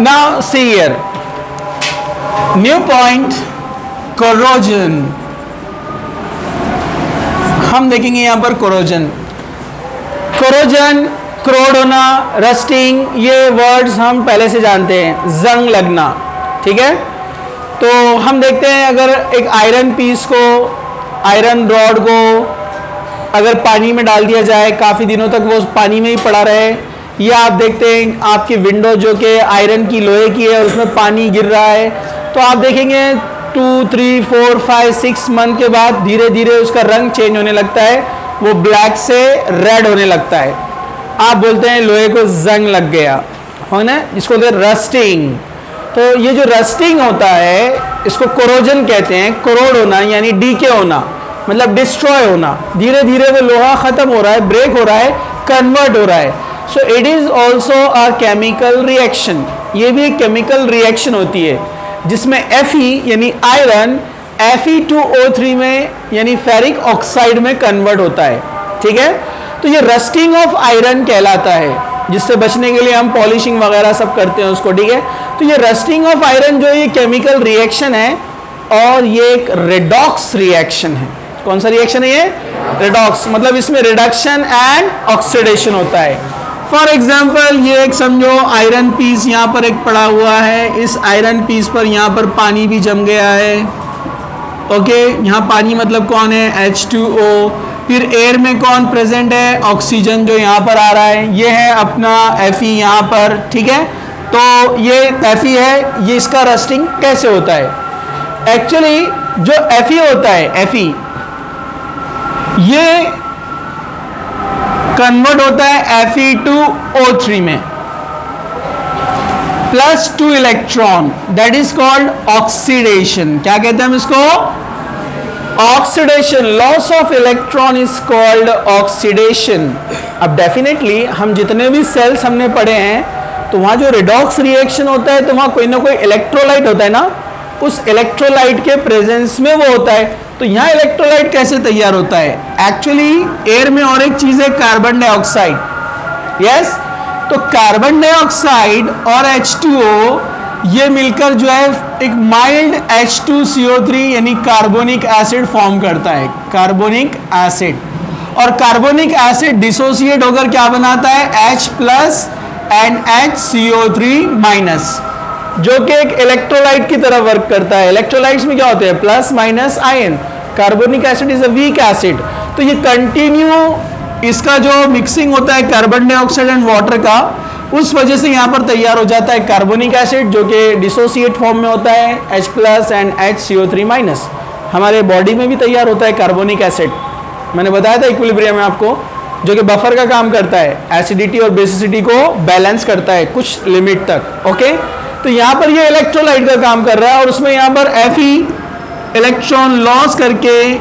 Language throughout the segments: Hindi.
Now see here, new point, corrosion. हम देखेंगे यहाँ पर corrosion, corrode होना, रस्टिंग, ये वर्ड्स हम पहले से जानते हैं, जंग लगना, ठीक है। तो हम देखते हैं अगर एक आयरन पीस को, आयरन रॉड को अगर पानी में डाल दिया जाए, काफ़ी दिनों तक वो पानी में ही पड़ा रहे, या आप देखते हैं आपकी विंडो जो कि आयरन की, लोहे की है, उसमें पानी गिर रहा है, तो आप देखेंगे 2, 3, 4, 5, 6 मंथ के बाद धीरे धीरे उसका रंग चेंज होने लगता है, वो ब्लैक से रेड होने लगता है। आप बोलते हैं लोहे को जंग लग गया, है ना, जिसको बोलते हैं रस्टिंग। तो ये जो रस्टिंग होता है इसको कोरोजन कहते हैं। कोरोड होना यानी डीके होना, मतलब डिस्ट्रॉय होना, धीरे धीरे वो लोहा खत्म हो रहा है, ब्रेक हो रहा है, कन्वर्ट हो रहा है। So it is also a chemical reaction, ये भी एक केमिकल रिएक्शन होती है जिसमें Fe यानी आयरन Fe2O3 में यानी फेरिक ऑक्साइड में कन्वर्ट होता है, ठीक है। तो ये रस्टिंग ऑफ आयरन कहलाता है, जिससे बचने के लिए हम पॉलिशिंग वगैरह सब करते हैं उसको, ठीक है। तो ये रस्टिंग ऑफ आयरन जो ये केमिकल रिएक्शन है और ये एक रेडॉक्स रिएक्शन है। कौन सा रिएक्शन है ये? रेडॉक्स, मतलब इसमें रिडक्शन एंड ऑक्सीडेशन होता है। फॉर एग्जाम्पल ये एक समझो आयरन पीस यहाँ पर एक पड़ा हुआ है, इस आयरन पीस पर यहाँ पर पानी भी जम गया है, ओके। यहाँ पानी मतलब कौन है? H2O। फिर एयर में कौन प्रेजेंट है? ऑक्सीजन जो यहाँ पर आ रहा है, ये है अपना Fe यहाँ पर, ठीक है। तो ये Fe है, ये इसका रस्टिंग कैसे होता है? एक्चुअली जो Fe होता है, Fe ये कन्वर्ट होता है Fe2O3 में +2 electron, that is called oxidation. क्या कहते हैं हम इसको? Oxidation. Loss of electron is called oxidation. अब डेफिनेटली हम जितने भी सेल्स हमने पढ़े हैं तो वहाँ जो रिडॉक्स रिएक्शन होता है तो वहाँ कोई ना कोई इलेक्ट्रोलाइट होता है ना, उस इलेक्ट्रोलाइट के प्रेजेंस में वो होता है। तो यहाँ इलेक्ट्रोलाइट कैसे तैयार होता है? एक्चुअली एयर में और एक चीज़ है कार्बन डाइऑक्साइड, यस। तो कार्बन डाइऑक्साइड और H2O ये मिलकर जो है एक माइल्ड H2CO3 यानी कार्बोनिक एसिड फॉर्म करता है, कार्बोनिक एसिड। और कार्बोनिक एसिड डिसोसिएट होकर क्या बनाता है? H+ एंड HCO3-, जो कि एक इलेक्ट्रोलाइट की तरह वर्क करता है। इलेक्ट्रोलाइट्स में क्या होते हैं? Plus minus ion. Carbonic acid is a weak acid. तो ये कंटिन्यू इसका जो मिक्सिंग होता है कार्बन डाइऑक्साइड एंड वाटर का, उस वजह से यहाँ पर तैयार हो जाता है कार्बोनिक एसिड, जो कि डिसोसिएट फॉर्म में होता है H+ एंड HCO3-। हमारे बॉडी में भी तैयार होता है कार्बोनिक एसिड, मैंने बताया था इक्विलिब्रियम में आपको, जो कि बफर का काम करता है, एसिडिटी और बेसिसिटी को बैलेंस करता है कुछ लिमिट तक, ओके। तो यहाँ पर ये इलेक्ट्रोलाइट का काम कर रहा है और उसमें यहाँ पर Fe इलेक्ट्रॉन लॉस करके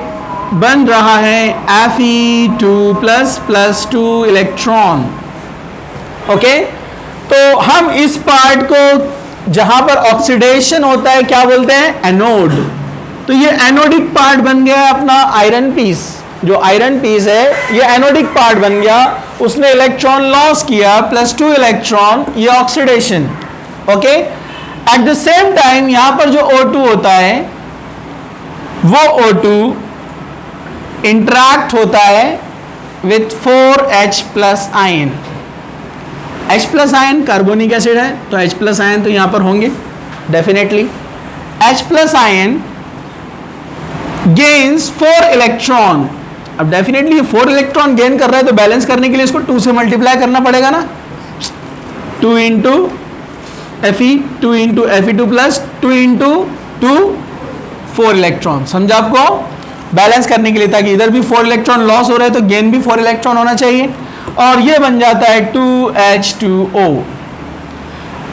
बन रहा है Fe2++2 इलेक्ट्रॉन, ओके। तो हम इस पार्ट को जहां पर ऑक्सीडेशन होता है क्या बोलते हैं? एनोड। तो ये एनोडिक पार्ट बन गया अपना आयरन पीस। जो आयरन पीस है ये एनोडिक पार्ट बन गया, उसने इलेक्ट्रॉन लॉस किया +2 इलेक्ट्रॉन, ये oxidation, okay. At the same time यहां पर जो O2 होता है वो O2 इंटरैक्ट होता है with 4H+ ion. H+ ion carbonic acid है, तो H+ आयन तो यहां पर होंगे definitely. H+ ion gains 4 electron. अब डेफिनेटली 4 इलेक्ट्रॉन गेन कर रहा है तो बैलेंस करने के लिए इसको 2 से मल्टीप्लाई करना पड़ेगा ना, 2 into Fe, 2 into Fe2+, 2 into 2, 4 electron. समझा आपको? बैलेंस करने के लिए, ताकि इधर भी 4 इलेक्ट्रॉन लॉस हो रहे हैं तो गेन भी 4 इलेक्ट्रॉन होना चाहिए, और ये बन जाता है 2H2O।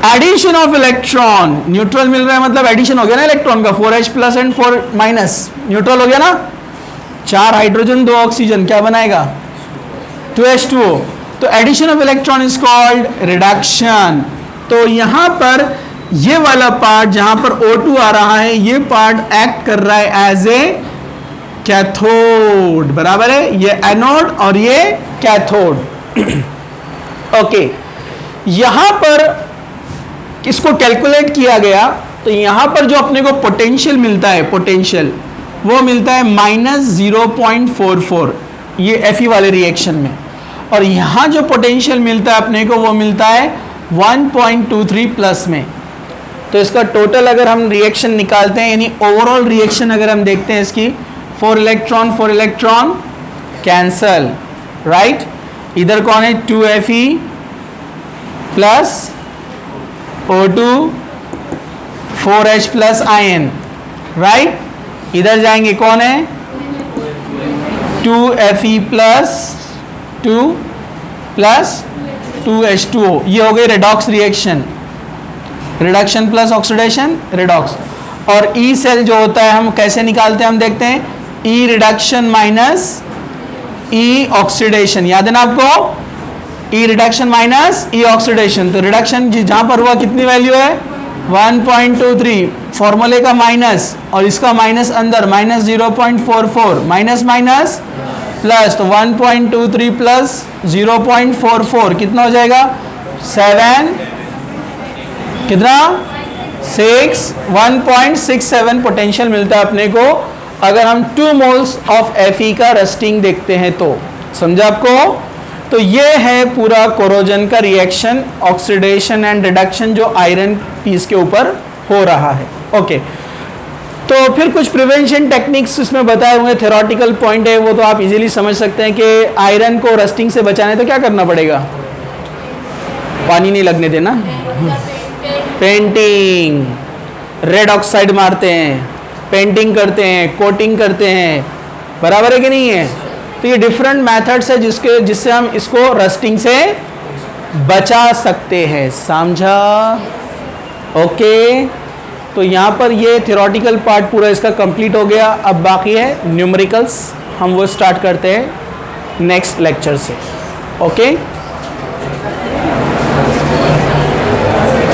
Addition of electron, neutral मिल रहा है मतलब एडिशन हो गया ना इलेक्ट्रॉन का, 4H+ एंड 4- न्यूट्रल हो गया ना, 4 हाइड्रोजन 2 ऑक्सीजन, क्या बनाएगा? 2H2O। तो addition of electron is called reduction. तो यहां पर ये वाला पार्ट जहां पर O2 आ रहा है, ये पार्ट एक्ट कर रहा है एज ए कैथोड, बराबर है, ये एनोड और ये कैथोड, ओके। यहां पर इसको कैलकुलेट किया गया तो यहाँ पर जो अपने को पोटेंशियल मिलता है, पोटेंशियल वो मिलता है -0.44 ये Fe वाले रिएक्शन में, और यहाँ जो पोटेंशियल मिलता है अपने को वो मिलता है 1.23 प्लस में। तो इसका टोटल अगर हम रिएक्शन निकालते हैं, यानी ओवरऑल रिएक्शन अगर हम देखते हैं इसकी, 4 इलेक्ट्रॉन कैंसल, राइट। इधर कौन है 2Fe plus O2 4H plus ion, right. इधर जाएंगे कौन है 2Fe प्लस 2 प्लस 2H2O, ये हो गई redox reaction, reduction plus oxidation redox. और ई सेल जो होता है हम कैसे निकालते हैं, हम देखते हैं ई रिडक्शन माइनस ई ऑक्सीडेशन, याद है ना आपको, ई रिडक्शन माइनस ई ऑक्सीडेशन। तो रिडक्शन जहां पर हुआ कितनी वैल्यू है 1.23, फॉर्मूले का माइनस और इसका माइनस अंदर -0.44, माइनस माइनस प्लस, तो 1.23 प्लस 0.44 कितना हो जाएगा 7, कितना 6, 1.67 पोटेंशियल मिलता है अपने को अगर हम 2 मोल्स ऑफ Fe का रस्टिंग देखते हैं तो। समझा आपको? तो ये है पूरा कोरोजन का रिएक्शन, ऑक्सीडेशन एंड रिडक्शन जो आयरन पीस के ऊपर हो रहा है। ओके, तो फिर कुछ प्रिवेंशन टेक्निक्स इसमें बताए हुए, थ्योरेटिकल पॉइंट है वो तो आप इजीली समझ सकते हैं कि आयरन को रस्टिंग से बचाने तो क्या करना पड़ेगा, पानी नहीं लगने देना, पेंटिंग, रेड ऑक्साइड मारते हैं, पेंटिंग करते हैं, कोटिंग करते हैं, बराबर है कि नहीं है। तो ये डिफरेंट मेथड्स है जिससे हम इसको रस्टिंग से बचा सकते हैं, समझा? ओके, तो यहाँ पर ये थ्योरेटिकल पार्ट पूरा इसका कंप्लीट हो गया। अब बाकी है न्यूमेरिकल्स, हम वो स्टार्ट करते हैं नेक्स्ट लेक्चर से। ओके।